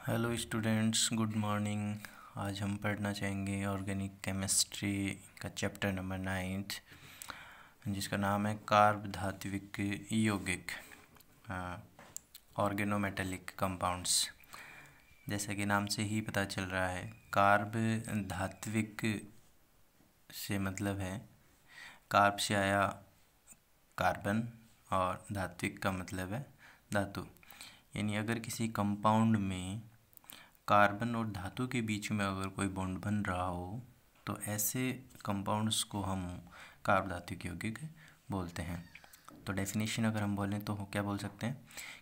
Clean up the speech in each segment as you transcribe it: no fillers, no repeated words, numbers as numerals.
Hello students, good morning. आज हम पढ़ना चाहेंगे ऑर्गेनिक केमिस्ट्री का चैप्टर नंबर 9 जिसका नाम है कार्ब धात्विक यौगिक ऑर्गेनोमेटेलिक कंपाउंड्स। जैसा कि नाम से ही पता चल रहा है, कार्ब धात्विक से मतलब है कार्ब से आया कार्बन और धात्विक का मतलब है धातु। यानी अगर किसी कंपाउंड में कार्बन और धातु के बीच में अगर कोई बॉन्ड बन रहा हो तो ऐसे कंपाउंड्स को हम कार्ब धात्विक यौगिक बोलते हैं। तो डेफिनेशन अगर हम बोलें तो क्या बोल सकते हैं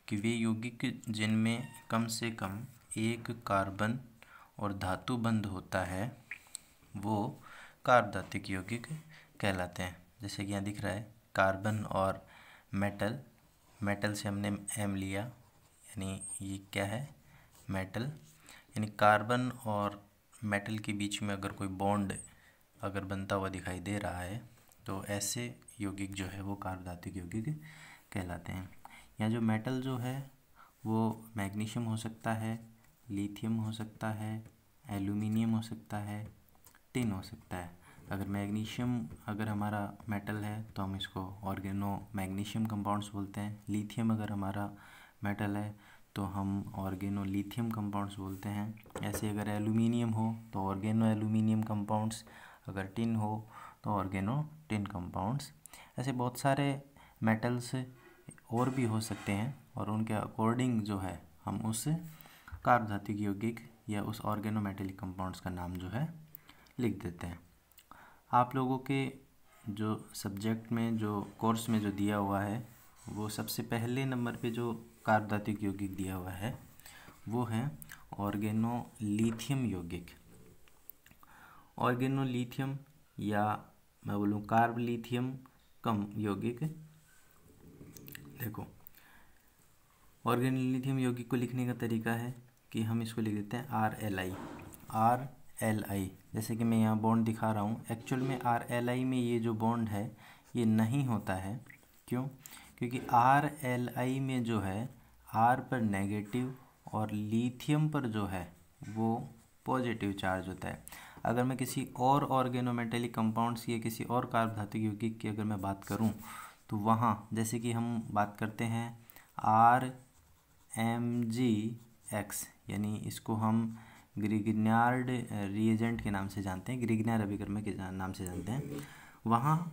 कि वे यौगिक जिनमें कम से कम एक कार्बन और धातु बंध होता है वो कार्ब धात्विक यौगिक कहलाते हैं। जैसे कि यहाँ दिख रहा है कार्बन और मेटल, मेटल से हमने एम लिया, यानी ये क्या है मेटल। यानी कार्बन और मेटल के बीच में अगर कोई बॉन्ड अगर बनता हुआ दिखाई दे रहा है तो ऐसे यौगिक जो है वो कार्ब धात्विक यौगिक कहलाते हैं। यहाँ जो मेटल जो है वो मैग्नीशियम हो सकता है, लिथियम हो सकता है, एल्यूमिनियम हो सकता है, टिन हो सकता है। अगर मैग्नीशियम अगर हमारा मेटल है तो हम इसको ऑर्गेनो मैग्नीशियम कंपाउंड्स बोलते हैं। लिथियम अगर हमारा मेटल है तो हम ऑर्गेनो लिथियम कंपाउंड्स बोलते हैं। ऐसे अगर एल्यूमिनियम हो तो ऑर्गेनो एल्यूमिनियम कंपाउंड्स, अगर टिन हो तो ऑर्गेनो टिन कंपाउंड्स। ऐसे बहुत सारे मेटल्स और भी हो सकते हैं और उनके अकॉर्डिंग जो है हम उस कार्ब धात्विक यौगिक या उस ऑर्गेनो मेटेलिक कंपाउंड्स का नाम जो है लिख देते हैं। आप लोगों के जो सब्जेक्ट में जो कोर्स में जो दिया हुआ है वो सबसे पहले नंबर पे जो कार्ब धात्विक यौगिक दिया हुआ है वो है ऑर्गेनो लिथियम यौगिक। ऑर्गेनो लिथियम या मैं बोलूँ कार्ब लिथियम कम यौगिक। देखो ऑर्गेनो लिथियम यौगिक को लिखने का तरीका है कि हम इसको लिख देते हैं RLI। जैसे कि मैं यहाँ बॉन्ड दिखा रहा हूँ, एक्चुअल में RLI में ये जो बॉन्ड है ये नहीं होता है। क्यों? क्योंकि RLI में जो है R पर नेगेटिव और लिथियम पर जो है वो पॉजिटिव चार्ज होता है। अगर मैं किसी और ऑर्गेनोमेटेलिक कंपाउंड्स या किसी और कार्ब धात्विक यौगिक की अगर मैं बात करूं तो वहाँ जैसे कि हम बात करते हैं RMgX, यानी इसको हम ग्रिग्नार्ड रिएजेंट के नाम से जानते हैं, ग्रिग्नार्ड अभिकर्मक के नाम से जानते हैं। वहाँ